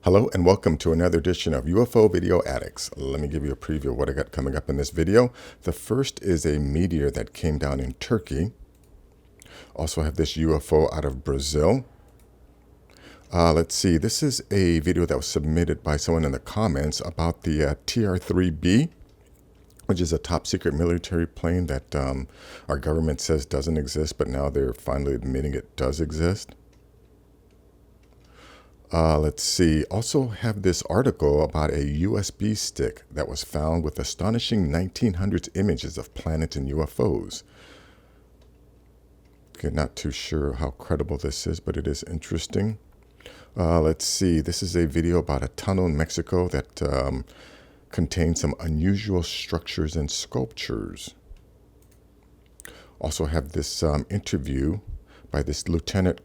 Hello and welcome to another edition of UFO Video Addicts. Let me give you a preview of what I got coming up in this video. The first is a meteor that came down in Turkey. Also have this UFO out of Brazil. Let's see, this is a video that was submitted by someone in the comments about the TR-3B, which is a top secret military plane that our government says doesn't exist, but now they're finally admitting it does exist. Let's see, also have this article about a USB stick that was found with astonishing 1900s images of planets and UFOs. Okay, not too sure how credible this is, but it is interesting. Let's see, this is a video about a tunnel in Mexico that contains some unusual structures and sculptures. Also have this interview by this Lieutenant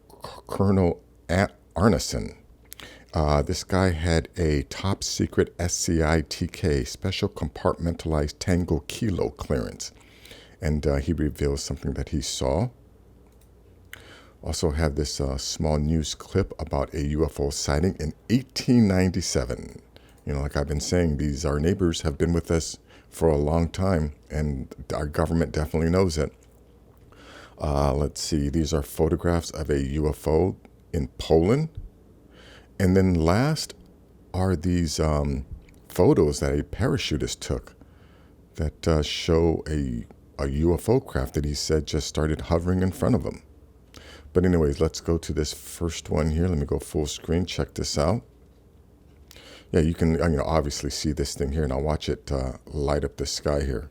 Colonel Arneson. This guy had a top secret SCI-TK, special compartmentalized Tango Kilo clearance. And he reveals something that he saw. Also have this small news clip about a UFO sighting in 1897. You know, like I've been saying, our neighbors have been with us for a long time, and our government definitely knows it. Let's see, these are photographs of a UFO in Poland. And then last are these photos that a parachutist took that show a UFO craft that he said just started hovering in front of him. But anyways, let's go to this first one here. Let me go full screen. Check this out. Yeah, you can obviously see this thing here, and I'll watch it light up the sky here.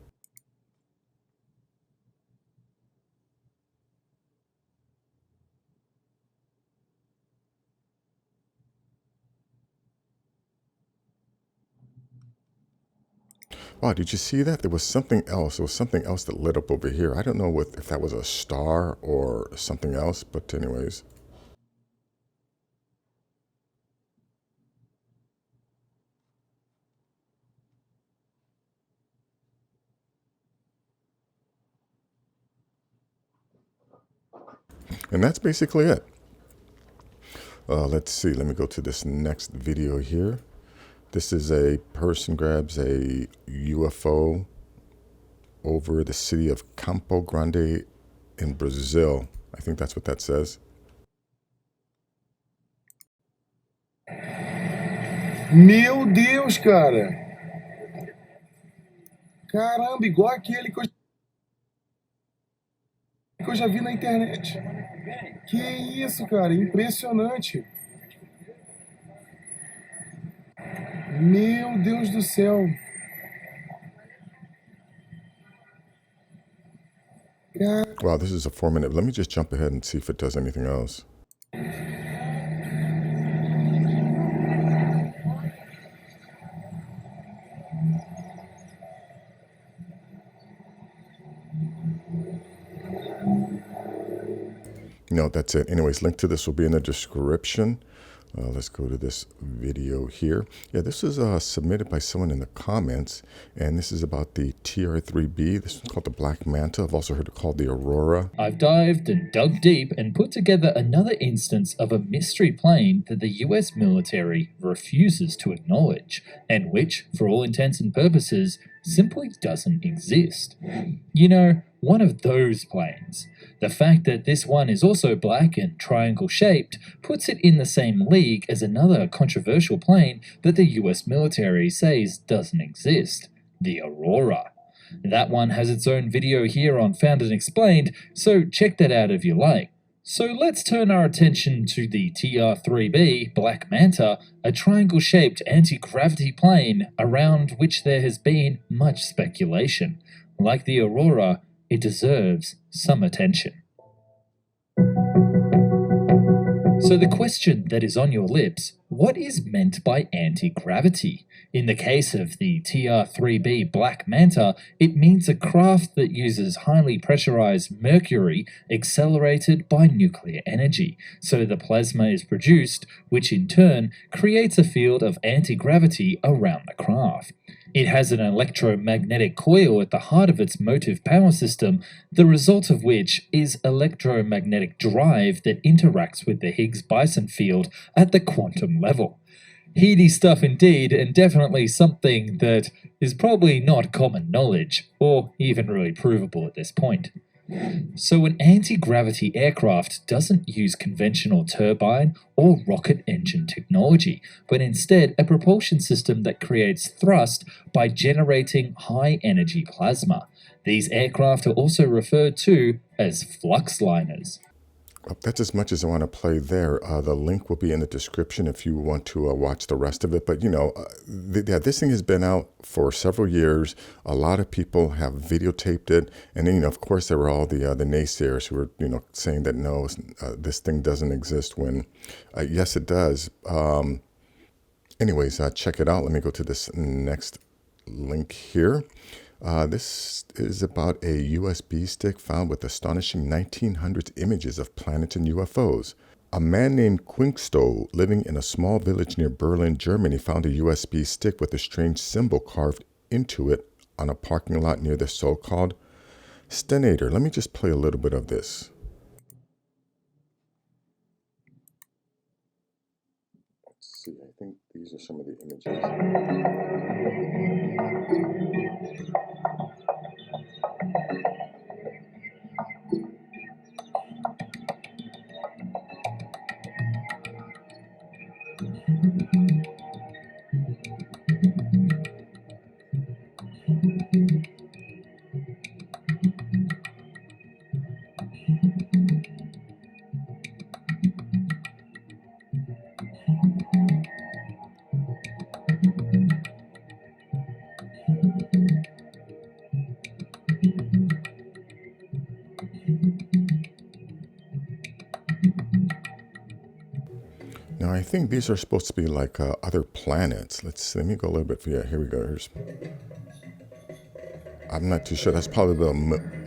Wow, did you see that? There was something else. There was something else that lit up over here. I don't know if that was a star or something else, but anyways. And that's basically it. Let's see. Let me go to this next video here. This is a person grabs a UFO over the city of Campo Grande in Brazil. I think that's what that says. Meu Deus, cara. Caramba, igual aquele que eu já vi na internet. Que isso, cara, impressionante. Meu Deus do céu. Wow, this is a 4-minute. Let me just jump ahead and see if it does anything else. No, that's it. Anyways, link to this will be in the description. Let's go to this video here. Yeah, this is submitted by someone in the comments, and this is about the TR-3B. This is called the Black Manta. I've also heard it called the Aurora. I've dived and dug deep and put together another instance of a mystery plane that the US military refuses to acknowledge, and which, for all intents and purposes, simply doesn't exist. You know, one of those planes. The fact that this one is also black and triangle-shaped puts it in the same league as another controversial plane that the US military says doesn't exist, the Aurora. That one has its own video here on Found and Explained, so check that out if you like. So let's turn our attention to the TR-3B Black Manta, a triangle-shaped anti-gravity plane around which there has been much speculation. Like the Aurora, it deserves some attention. So the question that is on your lips, what is meant by anti-gravity? In the case of the TR-3B Black Manta, it means a craft that uses highly pressurized mercury accelerated by nuclear energy, so the plasma is produced, which in turn creates a field of anti-gravity around the craft. It has an electromagnetic coil at the heart of its motive power system, the result of which is electromagnetic drive that interacts with the Higgs boson field at the quantum level. Heady stuff indeed, and definitely something that is probably not common knowledge, or even really provable at this point. So, an anti gravity aircraft doesn't use conventional turbine or rocket engine technology, but instead a propulsion system that creates thrust by generating high energy plasma. These aircraft are also referred to as flux liners. That's as much as I want to play there. The link will be in the description if you want to watch the rest of it. But, yeah, this thing has been out for several years. A lot of people have videotaped it. And then, of course, there were all the naysayers who were, saying that, no, this thing doesn't exist when, yes, it does. Anyways, check it out. Let me go to this next link here. This is about a USB stick found with astonishing 1900s images of planets and UFOs. A man named Quinksto, living in a small village near Berlin, Germany, found a USB stick with a strange symbol carved into it on a parking lot near the so-called Stenator. Let me just play a little bit of this. Let's see, I think these are some of the images. Now, I think these are supposed to be like other planets. Let me go a little bit. Yeah, here we go. I'm not too sure. That's probably the.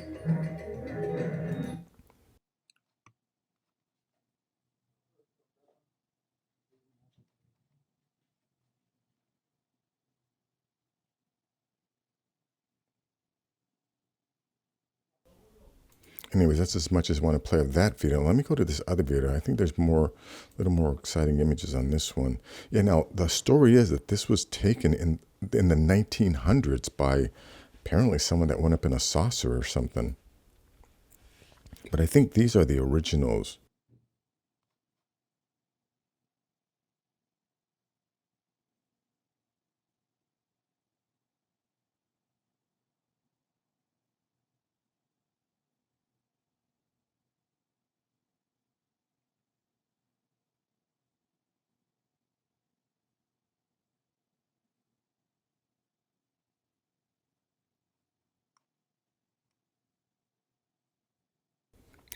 Anyways, that's as much as I want to play of that video. Let me go to this other video. I think there's a little more exciting images on this one. Yeah, now the story is that this was taken in the 1900s by apparently someone that went up in a saucer or something. But I think these are the originals.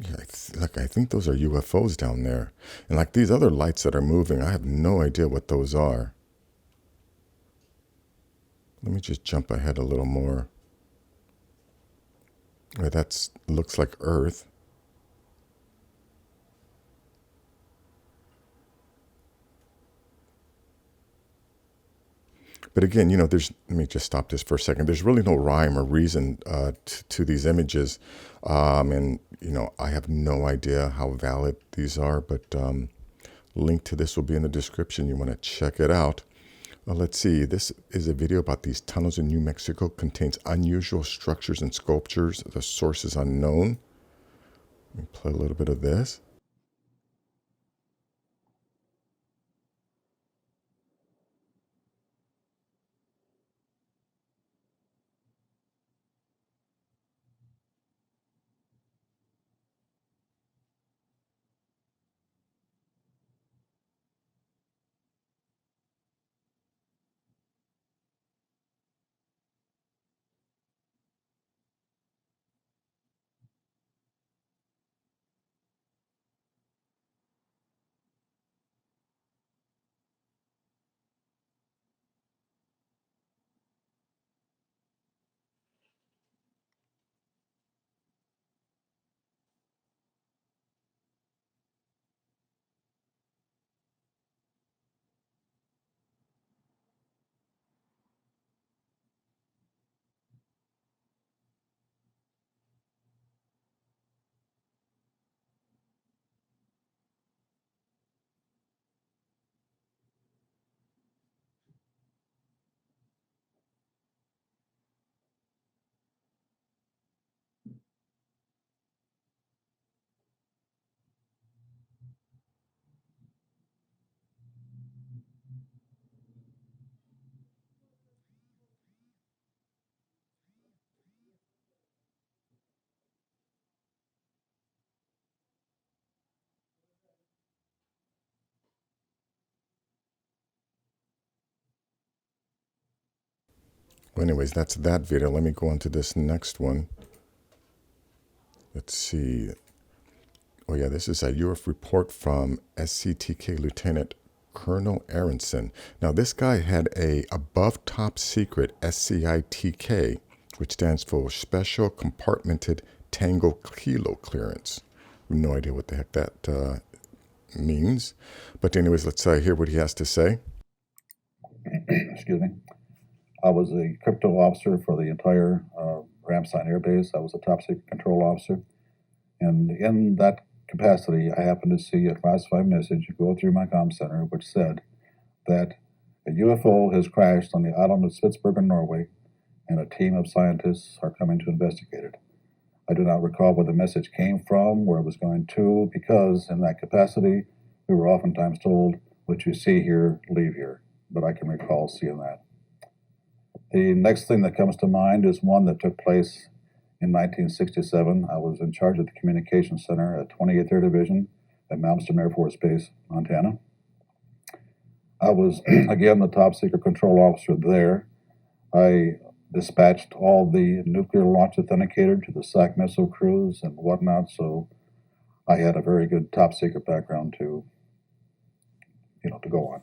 Yeah, I think those are UFOs down there. And like these other lights that are moving, I have no idea what those are. Let me just jump ahead a little more. That looks like Earth. But again, let me just stop this for a second. There's really no rhyme or reason to these images. And, I have no idea how valid these are, but link to this will be in the description. You want to check it out. Let's see. This is a video about these tunnels in New Mexico. Contains unusual structures and sculptures. The source is unknown. Let me play a little bit of this. Well, anyways, that's that video. Let me go on to this next one. Let's see. Oh yeah, this is a UFO report from SCTK Lieutenant Colonel Aronson. Now this guy had a above top secret SCITK, which stands for Special Compartmented Tango Kilo Clearance. No idea what the heck that means. But anyways, let's hear what he has to say. Excuse me. I was a crypto officer for the entire Ramstein Air Base. I was a top secret control officer. And in that capacity, I happened to see a classified message go through my comm center, which said that a UFO has crashed on the island of Spitsbergen, Norway, and a team of scientists are coming to investigate it. I do not recall where the message came from, where it was going to, because in that capacity, we were oftentimes told, what you see here, leave here. But I can recall seeing that. The next thing that comes to mind is one that took place in 1967. I was in charge of the communications center at 28th Air Division at Malmstrom Air Force Base, Montana. I was, again, the top secret control officer there. I dispatched all the nuclear launch authenticator to the SAC missile crews and whatnot, so I had a very good top secret background to go on.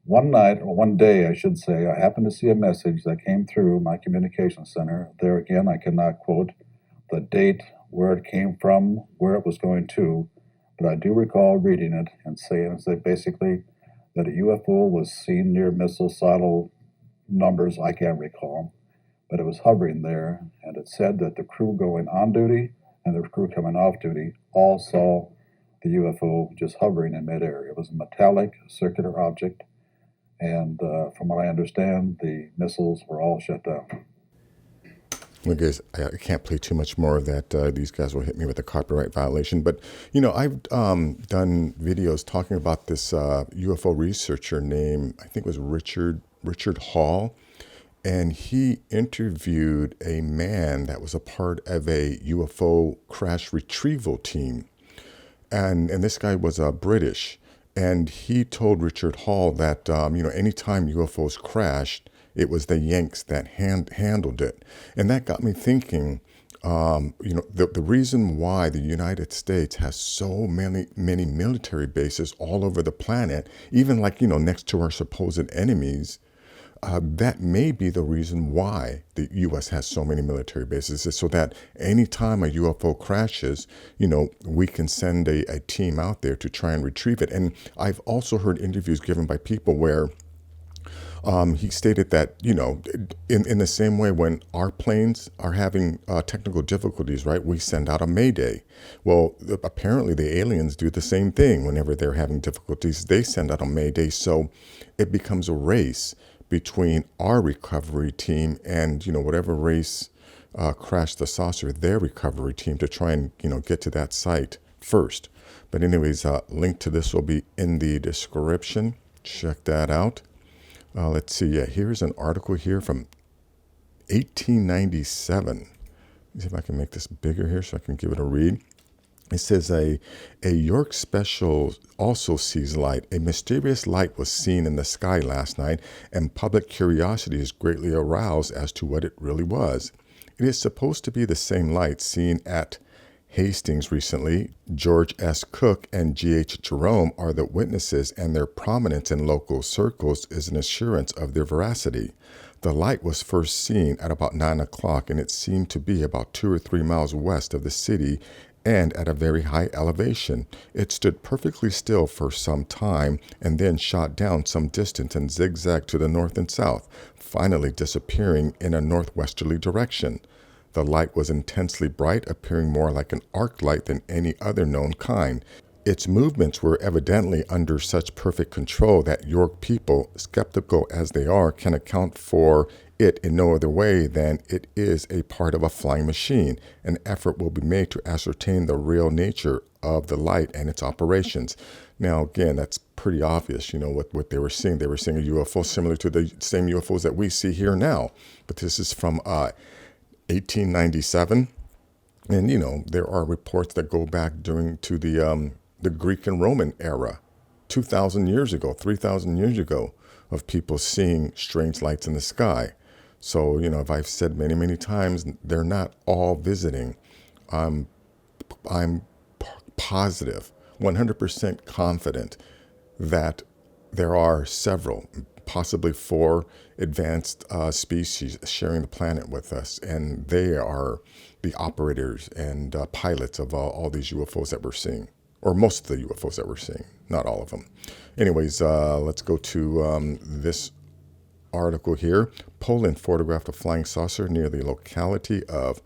One night, or one day, I should say, I happened to see a message that came through my communications center. There again, I cannot quote the date, where it came from, where it was going to, but I do recall reading it and saying basically that a UFO was seen near missile silo numbers I can't recall, but it was hovering there, and it said that the crew going on duty and the crew coming off duty all saw the UFO just hovering in midair. It was a metallic circular object, and from what I understand, the missiles were all shut down. Look, guys, I can't play too much more of that. These guys will hit me with a copyright violation. But, I've done videos talking about this UFO researcher named, I think it was Richard Hall. And he interviewed a man that was a part of a UFO crash retrieval team. And this guy was British. And he told Richard Hall that, anytime UFOs crashed, it was the Yanks that handled it. And that got me thinking, the reason why the United States has so many military bases all over the planet, even next to our supposed enemies, that may be the reason why the U.S. has so many military bases, is so that anytime a UFO crashes, we can send a team out there to try and retrieve it. And I've also heard interviews given by people where he stated that, in the same way when our planes are having technical difficulties, right, we send out a mayday. Well, apparently the aliens do the same thing. Whenever they're having difficulties, they send out a mayday. So it becomes a race between our recovery team and, whatever race crashed the saucer, their recovery team, to try and, get to that site first. But anyways, link to this will be in the description. Check that out. Let's see. Yeah, here's an article here from 1897. Let me see if I can make this bigger here so I can give it a read. It says a York special also sees light. A mysterious light was seen in the sky last night, and public curiosity is greatly aroused as to what it really was. It is supposed to be the same light seen at Hastings recently. George S. Cook and G.H. Jerome are the witnesses, and their prominence in local circles is an assurance of their veracity. The light was first seen at about 9 o'clock, and it seemed to be about 2 or 3 miles west of the city and at a very high elevation. It stood perfectly still for some time and then shot down some distance and zigzagged to the north and south, finally disappearing in a northwesterly direction. The light was intensely bright, appearing more like an arc light than any other known kind. Its movements were evidently under such perfect control that York people, skeptical as they are, can account for it in no other way than it is a part of a flying machine. An effort will be made to ascertain the real nature of the light and its operations. Now, again, that's pretty obvious, what they were seeing. They were seeing a UFO similar to the same UFOs that we see here now. But this is from 1897. And, there are reports that go back to the Greek and Roman era, 2,000 years ago, 3,000 years ago, of people seeing strange lights in the sky. So, you know, if I've said many, many times, they're not all visiting. I'm positive, 100% confident that there are several, possibly 4 advanced species sharing the planet with us, and they are the operators and pilots of all these UFOs that we're seeing, or most of the UFOs that we're seeing, not all of them. Anyways, let's go to this article here. Poland photographed a flying saucer near the locality of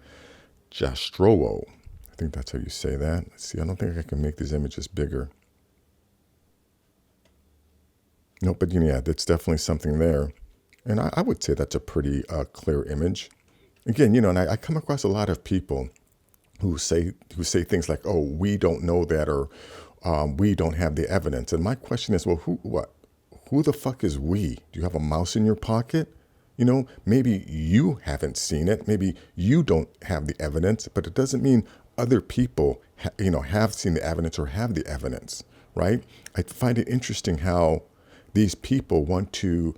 Jastrowo. I think that's how you say that. Let's see, I don't think I can make these images bigger. No, but yeah, that's definitely something there. And I would say that's a pretty clear image. Again, you know, and I come across a lot of people who say things like, "Oh, we don't know that," or "We don't have the evidence." And my question is, well, who the fuck is we? Do you have a mouse in your pocket? You know, maybe you haven't seen it. Maybe you don't have the evidence, but it doesn't mean other people, have seen the evidence or have the evidence, right? I find it interesting how these people want to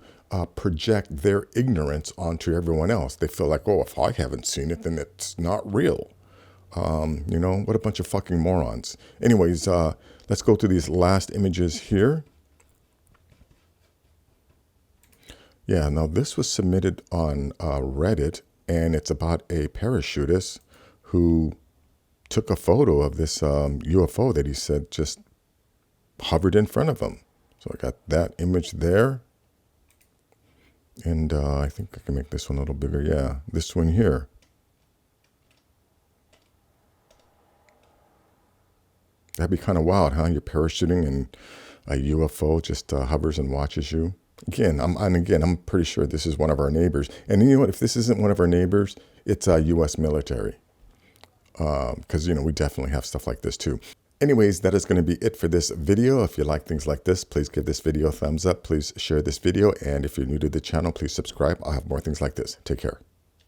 project their ignorance onto everyone else. They feel like, oh, if I haven't seen it, then it's not real. What a bunch of fucking morons. Anyways, let's go to these last images here. Yeah, now this was submitted on Reddit, and it's about a parachutist who took a photo of this UFO that he said just hovered in front of him. So I got that image there. And I think I can make this one a little bigger. Yeah, this one here. That'd be kind of wild, huh? You're parachuting and a UFO just hovers and watches you. Again, I'm pretty sure this is one of our neighbors. And you know what? If this isn't one of our neighbors, it's U.S. military. Because, we definitely have stuff like this too. Anyways, that is going to be it for this video. If you like things like this, please give this video a thumbs up. Please share this video. And if you're new to the channel, please subscribe. I'll have more things like this. Take care.